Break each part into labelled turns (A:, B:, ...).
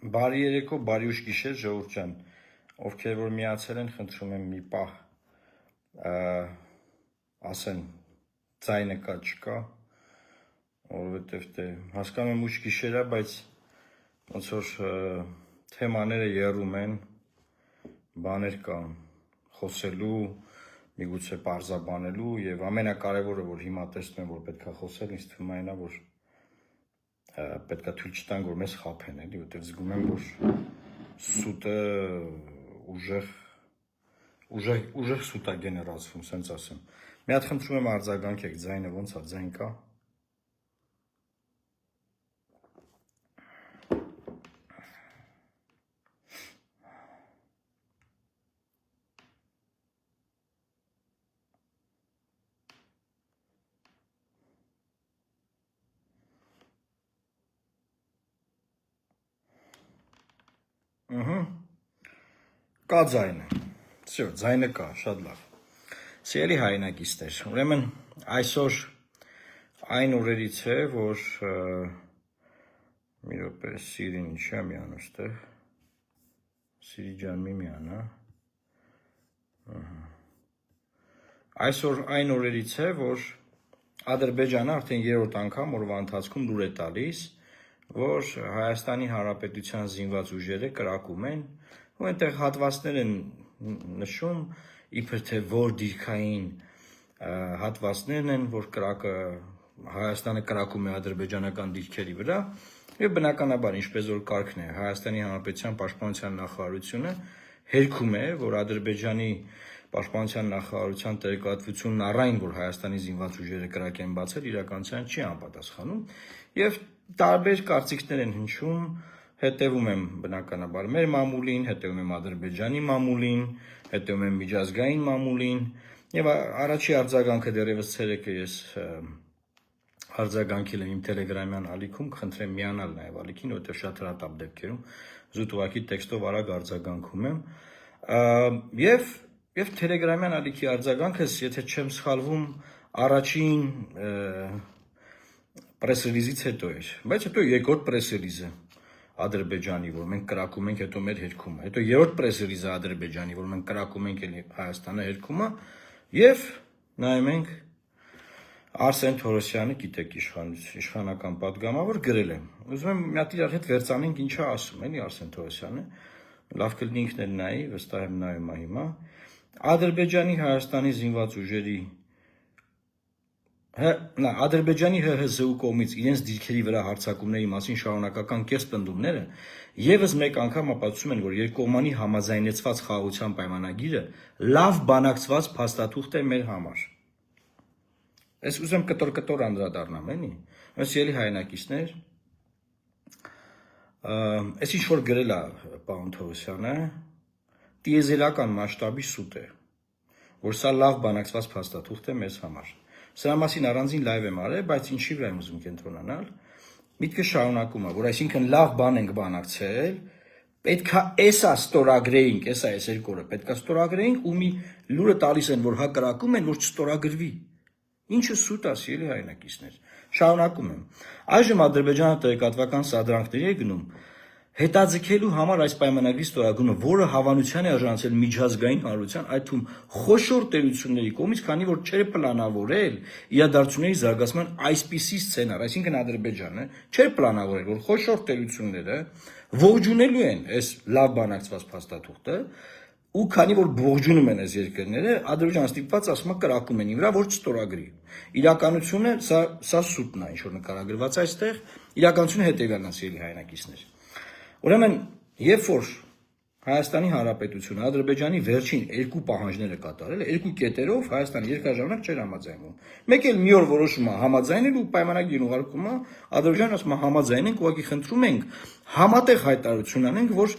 A: Բարի երեկո, բարի ուշ գիշեր, ժողովուրդ ջան, ովքեր որ միացել են, խնդրում եմ մի պահ ասեն ձայնը կա չկա, որովհետև դե հասկանում եմ ուշ գիշեր է, բայց ոնց որ թեմաները եռում են, բաներ կան խոսելու, միգուցե պարզաբանելու եւ ամենակարևորը որ հիմա տեսնում եմ որ պետքա խոսել, ինձ թվում է այնա որ պետք է թույլ չտանք, որ մեզ խաբեն, էլի, որտեղ զգում եմ, որ սուտը ուժեղ սուտ է գեներացվում, սենց ասեմ։ Մի հատ խնդրում եմ արձագանքեք, ձայնը ոնց է, ձայն կա։ Կա ձայնը, всё, ձայնը կա, շատ լավ։ Սիրելի հայրենակիցներ, ուրեմն այսօր այն օրերից է, որ մի րոպե Սիրին ինչի՞ է միանում ստեղ։ Սիրի ջան մի միանա։ Այսօր այն օրերից է, որ Ադրբեջանը արդեն երրորդ անգամ օրվա ընթացքում լուր է տալիս, որ Հայաստանի Հանրապետության զինված ուժերը կրակում են, ու այնտեղ հատվածներ են նշում, իբր թե որ դիրքային հատվածներն են, որ Հայաստանը կրակում է ադրբեջանական դիրքերի վրա, եւ բնականաբար, ինչպես որ կարգն է, Հայաստանի Հանրապետության Պաշտպանության նախարարությունը հերքում է, որ Ադրբեջանի Պաշտպանության նախարարության տեղեկատվությունն առայն, որ Հայաստանի զինված ուժերը կրակ են բացել, իրականության չի անպատասխանում, եւ տարբեր կարծիքներ են հնչում, հետևում եմ բնականաբար մեր մամուլին, հետևում եմ Ադրբեջանի մամուլին, հետևում եմ միջազգային մամուլին, եւ առաջի արձագանքը դեռևս ցերեկը ես արձագանքել եմ իմ տելեգրամյան ալիքում, կխնդրեմ միանալ նաեւ ալիքին, որտեղ շատ հրատապ դեպքերում զուտ ուղղակի տեքստով արագ արձագանքում եմ, եւ տելեգրամյան ալիքի արձագանքս, եթե չեմ սխալվում, առաջին պրես-ռիլիզից հետո էր, բայց հետո երկրորդ պրես-ռիլիզը Ադրբեջանի, որ մենք կրակում ենք, հետո մեր հերքումը, հետո երրորդ պրես-ռիլիզը Ադրբեջանի, որ մենք կրակում ենք, էլի Հայաստանը հերքումը, եւ նայում ենք Արսեն Թորոսյանը, գիտեք, իշխանական պատգամավոր գրել է։ Ուզում եմ մի հատ իրար հետ վերցանենք ինչա ասում, էլի Արսեն Թորոսյանը, լավ կլինի ինքն էլ նայի, վստահ եմ նայում է հիմա։ Ադրբեջանի Հայաստանի զինված ուժերի Ադրբեջանի ՀՀԶ-ու կողմից իրենց դիրքերի վրա հարձակումների մասին շարունակական կեղծ պնդումները եւս մեկ անգամ ապացուցում են, որ երկկողմանի համաձայնեցված խաղաղության պայմանագիրը լավ բանակցված փաստաթուղթ է մեր համար։ Ես ուզում եմ կտոր անդրադառնամ, էլի։ Սիրելի հայրենակիցներ, այս ինչ որ գրել է պարոն Թորոսյանը, տիեզերական մասշտաբի սուտ է, որ սա լավ բանակցված փաստաթուղթ է մեզ համար։ Սրա մասին առանձին լայվ եմ արել, բայց ինչի վրա եմ ուզում կենտրոնանալ։ Միտքը շարունակում է, որ այսինքն լավ բան ենք բանակցել, պետքա էսա ստորագրեինք, էսա այս երկու օրը պետքա ստորագրեինք ու մի լուրը տալիս են, որ հա կրակում են, որ չստորագրվի։ Ինչը սուտ է, սիրելի հայրենակիցներ։ Շարունակում եմ։ Այժմ Ադրբեջանը տեղեկատվական սադրանքների է գնում հետաձգելու համար այս պայմանագրի ստորագրումը, որը հավանության է արժանացել միջազգային հանրության, այդ թվում խոշոր տերությունների կողմից, քանի որ չէր պլանավորել իրադարձությունների զարգացման այսպիսի սցենար, այսինքն Ադրբեջանը չէր պլանավորել, որ խոշոր տերությունները ողջունելու են այս լավ բանակցված փաստաթուղթը, ու քանի որ ողջունում են այս երկրները, Ադրբեջանը ստիպված ասում է կրակում են վրա, որ չստորագրի։ Իրականությունը սա սուտն է, ինչ որ նկարագրված այստեղ, իրականությունը հետեւյալն է, սիրելի հայրենակիցներ։ Ուրեմն, երբ որ Հայաստանի Հանրապետությունը Ադրբեջանի վերջին երկու պահանջները կատարել է, երկու կետերով Հայաստանը երկարաժամանակ չէր համաձայնվում։ Մեկ էլ մի օր որոշում է համաձայնել ու պայմանագիրն ուղարկում է, Ադրբեջանը ասում է համաձայնենք, ուղղակի խնդրում ենք համատեղ հայտարարություն անենք, որ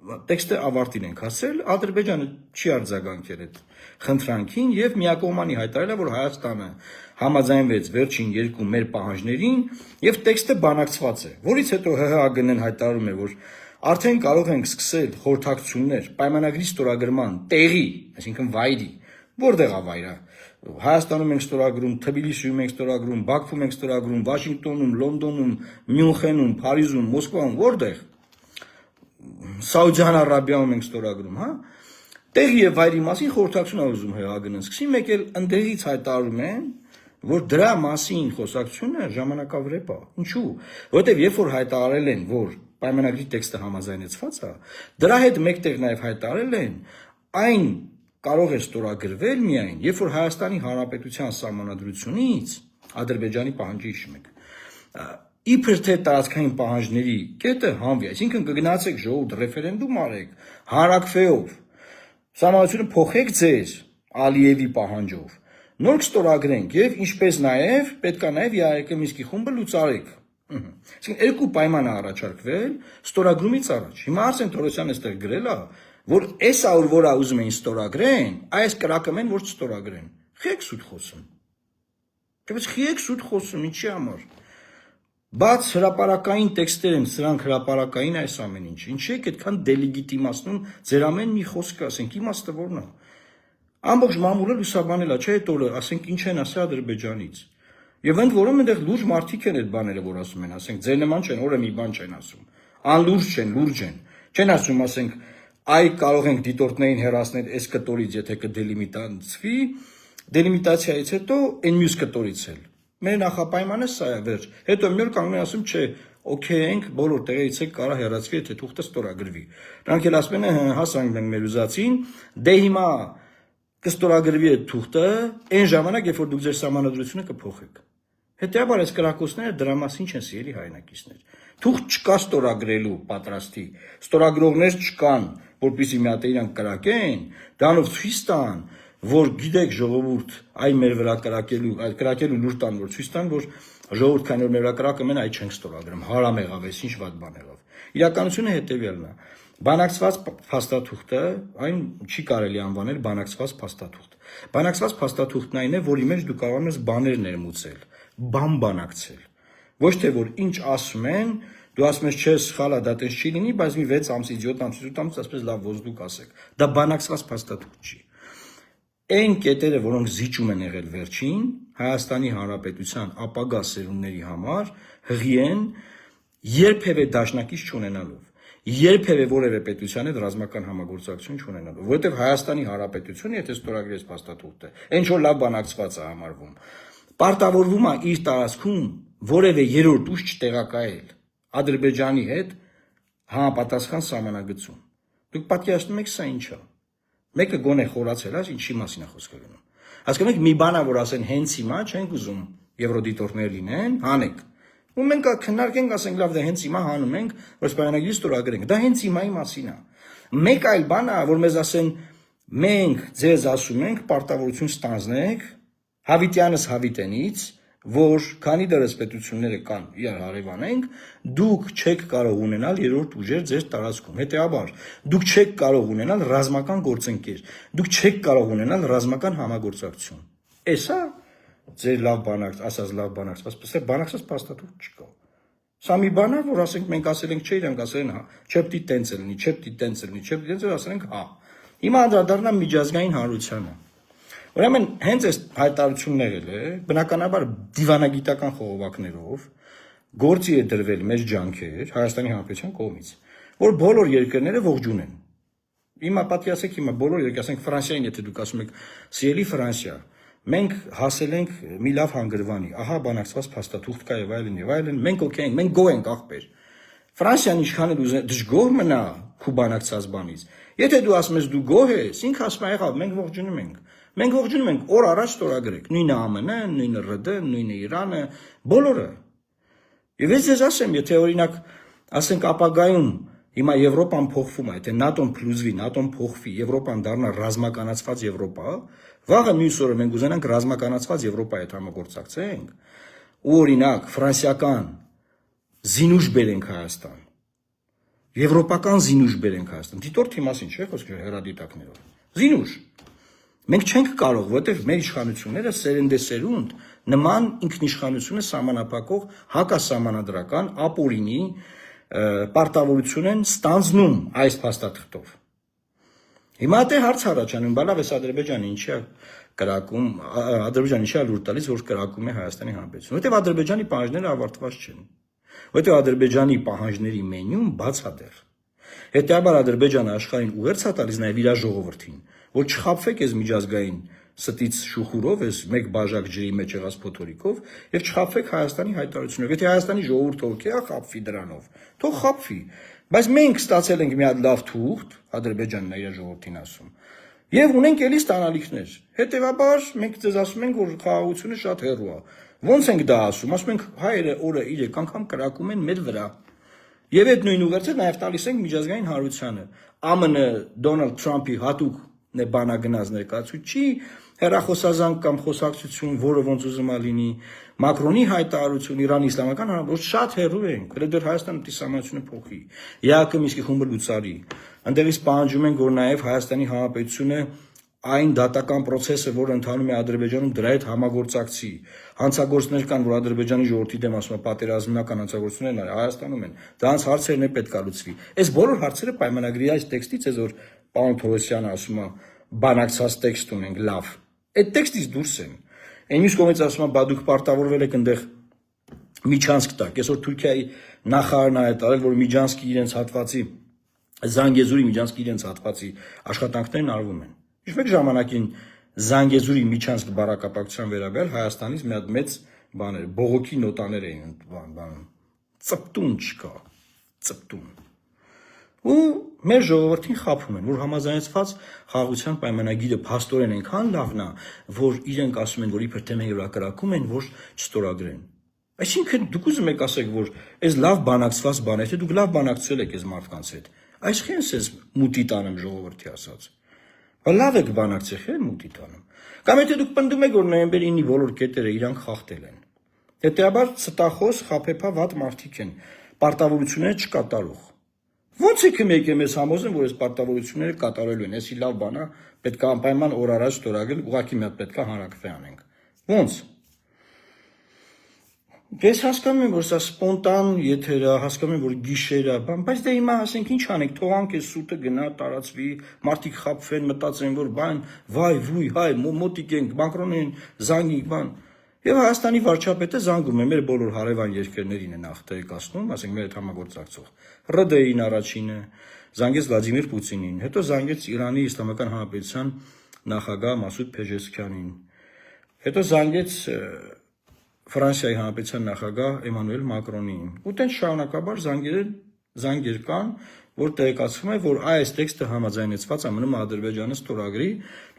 A: տեքստը ավարտին ենք հասել, Ադրբեջանը չի արձագանքել այդ խնդրանքին եւ միակողմանի հայտարարել է, որ Հայաստանը համաձայնվեց վերջին երկու մեր պահանջներին եւ տեքստը բանակցված է, որից հետո ՀՀԱԳՆ-ն հայտարարում է, որ արդեն կարող ենք սկսել խորհրդակցություններ պայմանագրի ստորագրման տեղի, այսինքն վայրի, որտեղ է վայրը։ Հայաստանում ենք ստորագրում, Թբիլիսիում ենք ստորագրում, Բաքվում ենք ստորագրում, Վաշինգտոնում, Լոնդոնում, Մյունխենում, Փարիզում, Մոսկվայում, որտեղ։ Սաուդյան Արաբիայում ենք ստորագրում, հա։ Տեղի եւ վայրի մասին խորհրդակցություն ուզում հրագնեն։ Սկսի մեկ էլ ընդդեղից հայտարարում են, որ դրա մասին խոսակցությունը ժամանակավրեպ է։ Ինչու՞։ Որտեւ երբ որ հայտարարել են, որ պայմանագրի տեքստը համաձայնեցված է, դրա հետ մեկտեղ նաեւ հայտարարել են, այն կարող է ստորագրվել միայն, երբ որ Հայաստանի Հանրապետության սահմանադրությունից Ադրբեջանի պահանջի հիշում եք։ Իբր թե տարածքային պահանջների կետը հանվի, այսինքն կգնացեք ժողովուրդ ռեֆերենդում արեք, հանրակրվեով, սահմանությունը փոխեք ձեր Ալիևի պահանջով, նոր կստորագրենք եւ ինչպես նաեւ պետքա նաեւ ԵԱՀԿ Մինսկի խումբը լուծարեք։ Այսինքն երկու պայման է առաջարկվել ստորագրումից առաջ։ Հիմա Արսեն Թորոսյանն էստեղ գրել է, որ էսա որ ուզում էին ստորագրեն, այս կրակում են որ չստորագրեն։ Խեք սուտ խոսում։ Դեպս խեք սուտ խոսում ինչի համար։ Բաց հրապարակային տեքստեր են, սրանք հրապարակային այս ամեն ինչ։ Ինչի եք այդքան դելեգիտիմացնում ձեր ամեն մի խոսքը, ասենք իմաստը որն է։ Ամբողջ մամուլը լուսաբանել է, չէ՞ այդ օրը, ասենք ինչ են ասել Ադրբեջանից։ Եվ ընդ որում այնտեղ լուրջ մարդիկ են այդ բաները, որ ասում են, ասենք ձեր նման չեն, օրը մի բան չեն ասում։ Անլուրջ չեն, լուրջ են։ Չեն ասում, ասենք, այ կարող ենք դիտորդներին հեռացնել այս կտորից, եթե կդելիմիտացվի, դելիմիտացիայից հետո այն մյուս կտորից էլ։ Մեր նախապայմանը սա է, վերջ։ Հետո մի օր կանգնում են ասում, չէ, օքեյ ենք, բոլոր տեղերից եք կարա հեռացվի, եթե թուղթը ստորագրվի։ Նրանք էլ ասում են, հասանք մենք մեր ուզածին, դե հիմա կստորագրվի այդ թուղթը, այն ժամանակ, երբ որ դուք ձեր սահմանադրությունը կփոխեք։ Հետեւաբար այս կրակոցները դրա մասին չեն սիրելի հայրենակիցներ։ Թուղթ չկա ստորագրելու պատրաստի, ստորագրողներ չկան, որպեսզի մի հատ իրանք կրակեն, դրանով ցույց տան, որ գիտեք ժողովուրդ, այ մեր վրա կրակելու, այդ կրակելու լուր տան, որ ցույց տան, որ ժողովուրդ քանի որ մեր վրա կրակում են, այ չենք ստորագրում, հարամ եղավ, այս ինչ վատ բան եղավ։ Իրականությունը հետեւյալն է։ Բանակցված փաստաթուղթը, այն չի կարելի անվանել բանակցված փաստաթուղթ։ Բանակցված փաստաթուղթն այն է, որի մեջ դու կարող ես բաներ ներմուծել, բան բանակցել։ Ոչ թե որ ինչ ասում են, դու ասում ես չէ, սխալ է, դա տես չի լինի, բայց մի 6 ամսից, 7 ամսից, 8 ամսից ասես լավ ոզդուկ ասեք։ Դա բանակցված փաստաթուղթ չի։ Այն կետերը, որոնք զիջում են եղել վերջին, Հայաստանի Հանրապետության ապագա սերունդների համար հղի են երբևէ դաշնակից չունենալով, երբևէ որևէ պետության հետ ռազմական համագործակցություն չունենալով, որովհետև Հայաստանի Հանրապետությունը, եթե ստորագրի այս փաստաթուղթը, ինչ որ լավ բանակցված է համարվում, պարտավորվում է իր տարածքում որևէ երրորդ ուժ չտեղակայել Ադրբեջանի հետ համապատասխան սահմանագծում։ Դուք պատկերացնում եք սա ինչ է։ Մեկը գոնե խորացել է, ինչի մասին է խոսքը գնում։ Հասկանում եք, մի բան է, որ ասեն հենց հիմա չենք ուզում եվրոդիտորներ լինեն, հանեք։ Ու մենք քննարկենք, ասենք լավ, դա հենց հիմա հանում ենք, որ պայմանագրի ստորագրենք։ Դա հենց հիմայի մասին է։ Մեկ այլ բան է, որ մեզ ասեն, մենք ձեզ ասում ենք, պարտավորություն ստանձնեք Հավիտյանս Հավիտենից, որ քանի դեռ պետությունները կան իրար հարևանենք, դուք չեք կարող ունենալ երրորդ ուժեր ձեր տարածքում։ Հետեւաբար, դուք չեք կարող ունենալ ռազմական գործընկեր, դուք չեք կարող ունենալ ռազմական համագործակցություն։ Էսա ձեր լավ բանակ, ասած լավ բանակցված, բանակցված փաստաթուղթ չկա։ Սա մի բան է, որ ասենք մենք ասել ենք չէ, իրանք ասել են հա, չեպտի տենց է լինի, չեպտի տենց է լինի, չեպտի տենց է ասել ենք հա։ Հիմա անդրադառնամ միջազգային հանրությանը։ Ուրեմն հենց այս հայտարարությունն եղել է, բնականաբար դիվանագիտական խողովակներով գործի է դրվել մեր ջանքեր Հայաստանի Հանրապետության կողմից, որ բոլոր երկրները ողջուն են։ Հիմա պատկերացեք, հիմա բոլոր երկրները, ասենք Ֆրանսիային, եթե դուք ասում եք, սիրելի Ֆրանսիա, մենք հասել ենք մի լավ հանգրվանի, ահա բանակցված փաստաթուղթ կա եւ այլն, մենք օքեյ ենք, մենք գոհ ենք ախպեր։ Ֆրանսիան ինչքան էլ դժգոհ մնա քու բանակցած բանից։ Եթե դու ասում ես դու գոհ ես, ինքը ասում է եղավ, մենք ողջունում ենք։ Մենք ողջունում ենք, օր առաջ ստորագրեք, նույնը ԱՄՆ-ը, նույնը ՌԴ, նույնը Իրանը, բոլորը։ Եվ ես ձեզ ասեմ, եթե օրինակ, ասենք ապագայում հիմա Եվրոպան փոխվում է, եթե ՆԱՏՕ-ն փլուզվի, ՆԱՏՕ-ն փոխվի, Եվրոպան դառնա ռազմականացված Եվրոպա, վաղը մյուս օրը մենք ուզենանք ռազմականացված Եվրոպայի հետ համագործակցենք, ու օրինակ ֆրանսիական զինուժ բերենք Հայաստան, եվրոպական զինուժ բերենք Հայաստան, դիտորդի մասին չէ խոսքը հեռադիտակներով, զինուժ։ Մենք չենք կարող, որովհետև մեր իշխանությունները սերնդեսերունդ նման ինքնիշխանությունը սահմանափակող հակասահմանադրական ապօրինի պարտավորություն են ստանձնում այս փաստաթղթով։ Հիմա դե հարց առաջանում, բալավ էս Ադրբեջանը ինչի է կրակում, Ադրբեջանը ինչի է լուր տալիս, որ կրակում է Հայաստանի Հանրապետությունը, որովհետև Ադրբեջանի պահանջները ավարտված չեն, որովհետև Ադրբեջանի պահանջների մենյուն բաց է դեռ։ Հետեւաբար Ադրբեջանը աշխարհին ուղերձ է տալիս նաև իր ժողովրդին, որ չխաբվեք այս միջազգային ստից շուխուրով, այս մեկ բաժակ ջրի մեջ եղած փոթորիկով եւ չխաբվեք Հայաստանի հայտարարությունով։ Եթե Հայաստանի ժողովուրդը օքեյ է խաբվի դրանով, թող խաբվի, բայց մենք ստացել ենք մի հատ լավ թուղթ, Ադրբեջանն է իր ժողովրդին ասում, եւ ունենք էլի ստանալիքներ։ Հետեւաբար մենք ձեզ ասում ենք, որ խաղաղությունը շատ հեռու է։ Ոնց ենք դա ասում։ Ասում ենք հայերը օրը 3 անգամ կրակում են մեր վրա։ Եվ այդ նույն ուղերձը նաև տալիս ենք միջազգային հանրությանը։ ԱՄՆ Դոնալդ Թրամփի հատուկ բանագնաց ներկայացուցիչի հեռախոսազանգ կամ խոսակցություն, որը ոնց ուզում է լինի, Մակրոնի հայտարարություն, Իրանի Իսլամական Հանրապետություն շատ հեռու են, դեռ Հայաստանը դիսամացությունը փոխի։ ԵԱԿ Մինսկի խումբը լուծարի։ Այնտեղից պահանջում են, որ նաև Հայաստանի Հանրապետությունը այն դատական process-ը, որը ընթանում է Ադրբեջանում, դրա հետ համագործակցի։ Հանցագործներ կան, որ Ադրբեջանի ժողովրդի դեմ ասում է պատերազմական հանցագործություններ Հայաստանում են։ Դրանց հարցերն է պետք է լուծվի։ Այս բոլոր հարցերը պայմանագրի այս տեքստից է, որ պարոն Թովոսյանը ասում է, բանակցած տեքստ ունենք, լավ։ Այդ տեքստից դուրս են։ Այն մյուս կողմից ասում է, բա դուք պարտավորվել եք այնտեղ Միջանցք տակ։ Այսօր Թուրքիայի նախարարն է տարել, որ Միջանցքի իրենց հատվածի Զանգեզուրի Միջանցքի իրենց հատվածի աշխատանքներն արվում են։ Ինչ մեկ ժամանակին Զանգեզուրի Միջանցք բառակապակցության վերաբերյալ Հայաստանից մի հատ մեծ բաներ, բողոքի նոտաներ էին բանում։ Ծպտուն չկա, ծպտուն։ Ու մեր ժողովրդին խաբում են, որ համաձայնեցված խաղաղության պայմանագիրը փաստորեն այնքան լավն է, որ իրենք ասում են, որ իբր թե մեր վրա կրակում են, որ չստորագրեն։ Այսինքն դուք ուզում եք ասեք, որ այս լավ բանակցված բան է, թե դուք լավ բանակցել եք այս մարդկանց հետ։ Այսինքն ես մուտի տանեմ ժողովրդի ասած։ Լավ եք բանակցեք, մուտի տանում։ Կամ եթե դուք պնդում եք, որ նոյեմբերի 9-ի բոլոր կետերը իրանք խախտել են։ Հետեւաբար ստախոս, խափեփա վատ մարդիկ են, պարտավորությունները չկատարող։ Ոնց եք եկել մեզ համոզեն, որ այս պարտավորությունները կատարելու են, էսի լավ բան է, պետք է անպայման օր առաջ ստորագրել, ուղղակի մի հատ պետք է հանրակրվե անենք։ Ոնց։ Ես հասկանում եմ, որ սա սպոնտան եթեր է, հասկանում եմ, որ գիշեր է, բայց դե հիմա ասենք ինչ անենք, թողանք այս սուտը գնա, տարածվի, մարդիկ խաբվեն, մտածեն, որ բան, վայ, վույ, հայ, մոտիկ ենք, Մակրոնին զանգի, բան։ Եվ Հայաստանի վարչապետը զանգում է մեր բոլոր հարևան երկրներին է նախ տեղեկացնում, ասենք մեր հետ համագործակցող։ ՌԴ-ին առաջինը, զանգեց Վլադիմիր Պուտինին, հետո զանգեց Իրանի Իսլամական Հանրապետության նախագահ Մասուդ Փեժեսքյանին, հետո զանգեց Ֆրանսիայի Հանրապետության նախագահ Էմանուել Մակրոնին։ Ու տենց շարունակաբար զանգեր կան, որ տեղեկացվում է, որ այս տեքստը համաձայնեցված է մնում Ադրբեջանը ստորագրի,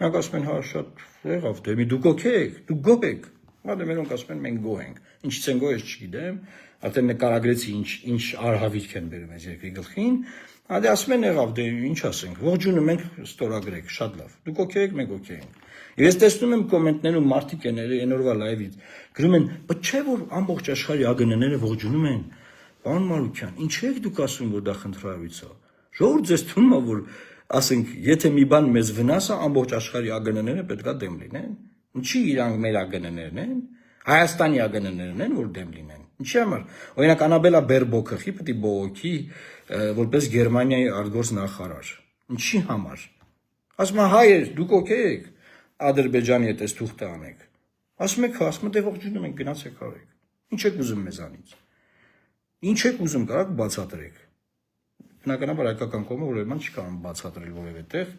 A: նրանք ասում են, հա, շատ եղավ, դե մի դուք օքեյ եք, դուք գոհ եք։ Դե մերոնք ասում են, մենք գոհ ենք։ Ինչից են գոհ, ես չգիտեմ, արդեն նկարագրեցի ինչ արհավիրք են բերում այս երկրի գլխին։ Դե ասում են, եղավ, դե ինչ ասենք, ողջունում ենք, ստորագրեք, շատ լավ։ Դուք օքեյ եք, մենք օքեյ ենք։ Եվ ես տեսնում եմ կոմենտներում մարդիկ են այնօրվա լայվից գրում են, բայց չէ որ ամբողջ աշխարհի ԱԳՆ-ները ողջունում են։ Պարոն Մարուկյան, ինչ եք դուք ասում, որ դա խնդրահարույց է։ Ժողովուրդ ձեզ թվում է, որ ասենք, եթե մի բան մեզ վնաս է, ամբողջ աշխարհի ԱԳՆ-ները պետք է դեմ լինեն։ Ինչի իրանք մեր ԱԳՆ-ներն են, Հայաստանի ԱԳՆ-ներն են, որ դեմ լինեն։ Ինչի համար։ Օրինակ Անաբելա Բերբոքը պետք է բողոքի որպես Գերմանիայի արտգործ նախարար։ Ինչի համար։ Ասում է հայեր, դուք օքեյ եք Ադրբեջանի հետ այս թուղթը անեք։ Ասում եք, ասում եք ողջունում ենք, գնացեք արեք։ Ինչ եք ուզում մեզանից։ Ինչ եք ուզում կարաք բացատրեք։ Բնականաբար հայկական կողմը ուրեմն չի կարող բացատրել որևէ տեղ,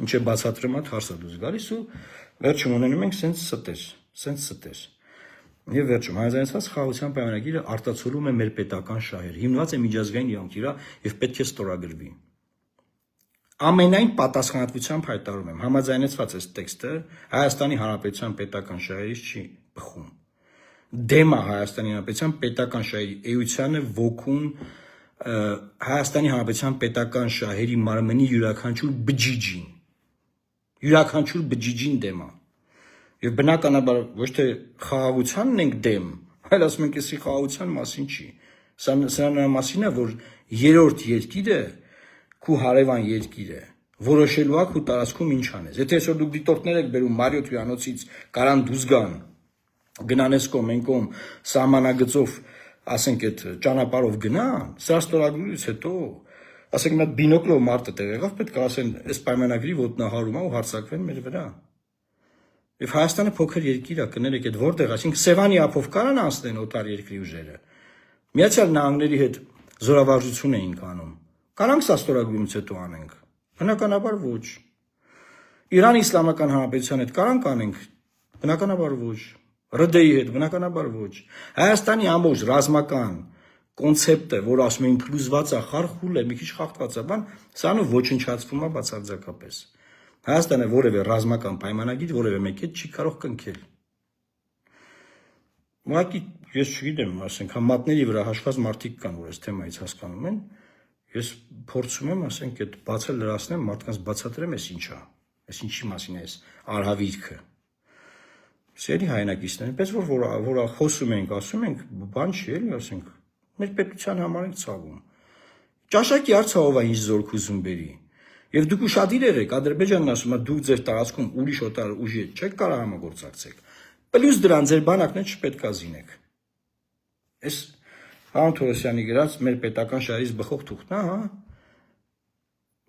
A: ինչ է բացատրում այդ հարցը դուրս գալիս ու վերջում ունենում ենք սենց ստեր։ Եվ վերջում հայազանեցված խաղաղության պայմանագիրը արտացոլում է մեր պետական շահերը, հիմնված է միջազգային իրավունքի վրա եւ պետք է ստորագրվի։ Ամենայն պատասխանատվությամբ հայտարարում եմ, համաձայնեցված այս տեքստը Հայաստանի Հանրապետության պետական շահերից չի բխում։ Դեմ է Հայաստանի Հանրապետության պետական շահերի էությանը, ոգուն, Հայաստանի Հանրապետության պետական շահերի մարմնի յուրաքանչյուր բջիջին դեմ է։ Եվ բնականաբար ոչ թե խաղաղությանն ենք դեմ, այլ ասում ենք, էսի խաղաղության մասին չի։ Սա նրա մասին է, որ երրորդ երկիրը քու հարևան երկիրը որոշելու ակ ու տարածքում ինչ անես։ Եթե այսօր դուք դիտորդներ եք բերում Մարիոթ հյուրանոցից կարան դուրս գան, գնանես կոմենկոմ սահմանագծով, ասենք այդ ճանապարհով գնան, սա ստորագրելուց հետո, ասենք մի հատ բինոկլով մարդը տեղ եղավ, պետք է ասեն, այս պայմանագրի ոտնահարում է ու հարձակվեն մեր վրա։ Եվ Հայաստանը փոքր երկիր է, կներեք, այդ որտեղ, այսինքն Սևանի ափով կարան անցնեն օտար երկրի ուժերը։ Միացյալ Նահանգների հետ զորավարժություն էին կանում։ Կարանք սա ստորագրումից հետո անենք։ Բնականաբար ոչ։ Իրանի Իսլամական Հանրապետության հետ կարանք անենք։ Բնականաբար ոչ։ ՌԴ-ի հետ բնականաբար ոչ։ Հայաստանի ամբողջ ռազմական կոնցեպտը, որ ասում են փլուզված է, խարխուլ է, մի քիչ խախտված է, բան, սրանով ոչնչացվում է բացարձակապես։ Հայաստանը որևէ ռազմական պայմանագիր որևէ մեկի հետ չի կարող կնքել։ Ուղղակի ես չգիտեմ, ասենք, համատների վրա հաշված մարդիկ կան, որ այս թեմայից հասկանում են, ես փորձում եմ, ասենք, այդ բացել լրացնեմ, մարդկանց բացատրեմ, այս ինչա, այս ինչի մասին է այս արհավիրքը։ Սերի հայրենակիցներ, այնպես որ խոսում ենք, ասում ենք, բան չի էլի, ասենք, մեր պետության համար ենք ցավում։ Ճաշակի արցավով է ինչ զորք ուզում բերի։ Եվ դուք ուշադիր եք, Ադրբեջանն ասում է, դուք ձեր տարածքում ուրիշ օտար ուժի հետ չեք կարող համագործակցել։ Պլյուս դրան ձեր բանակները չպետք է զինեք։ Այս Պարոն Թորոսյանի գրած մեր պետական շահերից բխող թուղթն է, հա։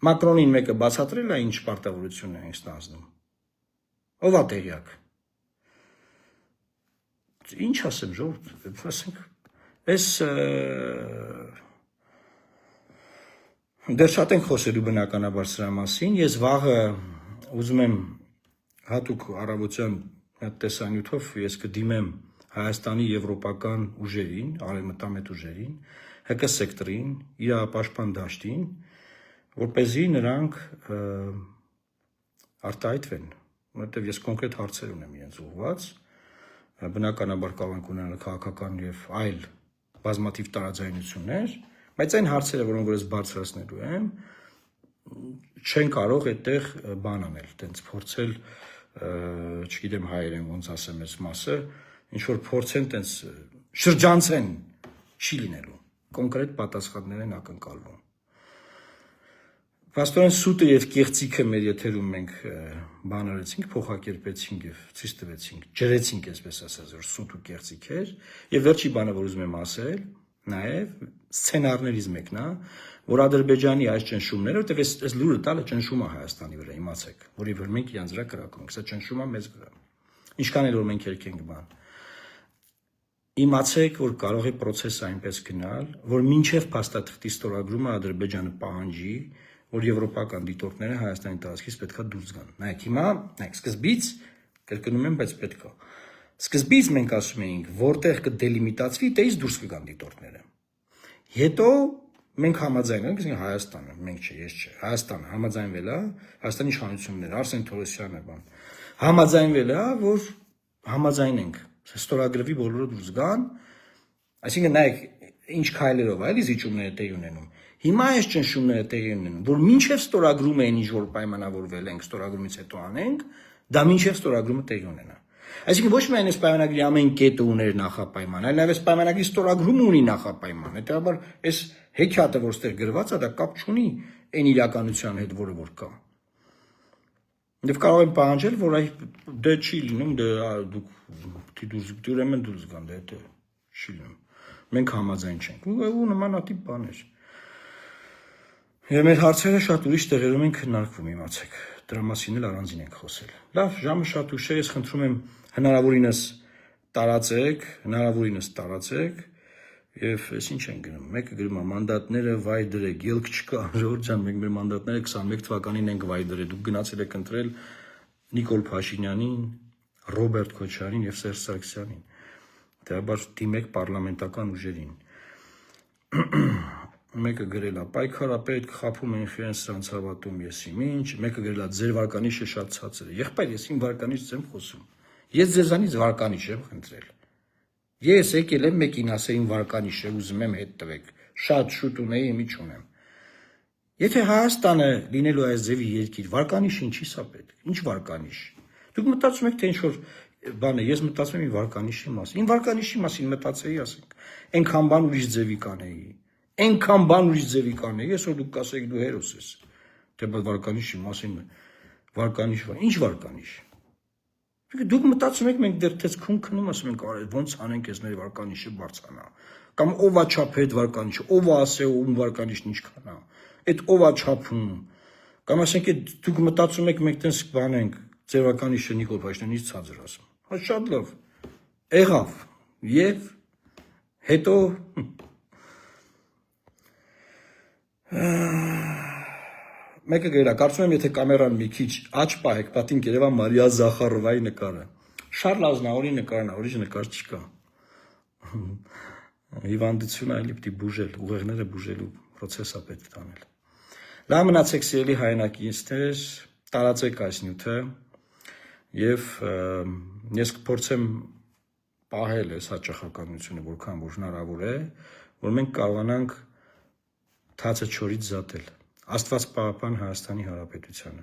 A: Մակրոնին մեկը բացատրել է ինչ պարտավորություն է ստանձնում։ Ով է տեղյակ։ Ինչ ասեմ, ժողովուրդ, ասենք, այս դեռ շատ ենք խոսելու բնականաբար սրա մասին, ես վաղը ուզում եմ հատուկ առավոտյան տեսանյութով ես կդիմեմ Հայաստանի եվրոպական ուժերին, արևմտամետ ուժերին, ՀԿ սեկտորին, իրավապաշտպան դաշտին, որպեսզի նրանք արտահայտվեն, որովհետև ես կոնկրետ հարցեր ունեմ իրենց ուղղված, բնականաբար կարող ենք ունենալ քաղաքական եւ այլ բազմաթիվ տարաձայնություններ, բայց այն հարցերը, որոնք ես բարձրացնելու եմ, չեն կարող այդտեղ բան անել, տենց փորձել, չգիտեմ հայերեն ոնց ասեմ այս մասը, ինչ որ փորձեն տենց շրջանցեն, չի լինելու, կոնկրետ պատասխաններ են ակնկալվում։ Փաստորեն սուտը եւ կեղծիքը մեր եթերում մենք բանարեցինք, փոխակերպեցինք եւ ցույց տվեցինք, ջրեցինք, այսպես ասած, որ սուտ ու կեղծիք էր, եւ վերջի բանը, որ ուզում եմ ասել, նաեւ սցենարներից մեկն է, որ Ադրբեջանի այս ճնշումները, որտեղ այս լուրը տալը ճնշում է Հայաստանի վրա, իմացեք, որի վրա մենք իրանց վրա կրակում ենք, սա ճնշում է մեզ վրա։ Ինչքան էլ որ մենք երկենք բան։ Իմացեք, որ կարող է process-ը այնպես գնալ, որ մինչև փաստաթղթի ստորագրումը Ադրբեջանը պահանջի, որ եվրոպական դիտորդները Հայաստանի տարածքից պետքա դուրս գան։ Նայեք հիմա, նայեք, սկզբից կրկնում եմ, բայց պետքա։ Սկզբից մենք ասում էինք, որտեղ կդելիմիտացվի, դեից դուրս կգան դիտորդները։ Հետո մենք համաձայնել ենք, Հայաստանը, մենք չէ, ես չէ, Հայաստանը համաձայնվել է, Հայաստանի իշխանությունները, Արսեն Թորոսյանը բան, համաձայնվել է, որ համաձայնենք, ստորագրվի բոլորը դուրս գան, այսինքն նայեք, ինչ քայլերով է, էլի զիջումները տեղի ունենում։ Հիմա այս ճնշումները տեղի ունենում, որ մինչև ստորագրումը այն ինչ որ պայմանավորվել ենք, ստորագրումից հետո անենք, դա մինչև ստորագրումը տեղի ունենա։ Այսինքն ոչ միայն այս պայմանագրի ամեն կետը ուներ նախապայման, այլ նաև այս պայմանագրի ստորագրումը ունի նախապայման։ Հետևաբար այս հեքիաթը, որ ստեղ գրված է, դա կապ չունի այն իրականության հետ, որը որ կա։ Եվ կարող եմ պահանջել, որ այ դե չի լինում, դե դուք ուրեմն դուրս գան, դե դա չի լինում։ Մենք համաձայն չենք։ Ու նմանատիպ բաներ։ Եվ մեր հարցերը շատ ուրիշ տեղերում են քննարկվում, իմացեք։ Դրա մասին էլ առանձին ենք խոսել։ Լավ, ժամը շատ ուշ է, ես խնդրում եմ հնարավորինս տարածեք, եւ ես ինչ են գրում։ Մեկը գրում է մանդատները վայ դրեք, ելք չկա, ժողովուրդ ջան, մենք մեր մանդատները 21 թվականին ենք վայ դրել։ Դուք գնացել եք ընտրել Նիկոլ Փաշինյանին, Ռոբերտ Քոչարյանին եւ Սերժ Սարգսյանին։ Դեպաբար դիմեք պարլամենտական ուժերին։ Մեկը գրել է պայքարապետ խափում են իրենց սրանց հավատում ես ինչ, մեկը գրել է ձեր վարկանիշը շատ ցածր է։ Եղբայր, ես իմ վարկանիշից եմ խոսում։ Ես ձեզանից վարկանիշ եմ խնդրել։ Ես եկել եմ մեկին ասել իմ վարկանիշը ուզում եմ հետ տվեք։ Շատ շուտ ունեի, իմի չունեմ։ Եթե Հայաստանը լինելու այս ձևի երկիր, վարկանիշ ինչի՞ սա պետք։ Ինչ վարկանիշ։ Դուք մտածում եք թե ինչ որ բան է, ես մտածում եմ իմ վարկանիշի մասին։ Իմ վարկանիշի մասին մտածեի, ասենք, այնքան բան ուրիշ ձևի կանեի։ Այնքան բան ուրիշ ձևի կանեի, այսօր դուք կասեք դու հերոս ես։ Թե բայց վարկանիշի մասին վարկանիշ, ինչ վարկանիշ։ Դուք մտածում եք մենք դեռ թեզ քուն քնում ասում ենք արել ոնց անենք ես մեր վարկանիշը բարձրանա կամ ով է չափ այդ վարկանիշը ով է ասել ում վարկանիշն ինչքան է այդ ով է չափում կամ ասենք դուք մտածում եք մենք տես բանենք ձեր վարկանիշը Նիկոլ Փաշինյանից ցածր ասում հա շատ լավ եղավ եւ հետո Մեկը գրել է, կարծում եմ, եթե կամերան մի քիչ աճ պահեք, պատին կերևա Մարիա Զախարովայի նկարը։ Շարլ Ազնավուրի նկարն է, ուրիշ նկար չկա։ Հիվանդությունը այլի պիտի բուժել, ուղեղները բուժելու process-ա պետք տանել։ Լավ մնացեք սիրելի հայրենակիցներ, տարածեք այս նյութը եւ ես կփորձեմ պահել այս հաճախականությունը, որքան որ հնարավոր է, որ մենք կարողանանք թացը չորից զատել։ Աստված պահապան Հայաստանի Հանրապետությանը։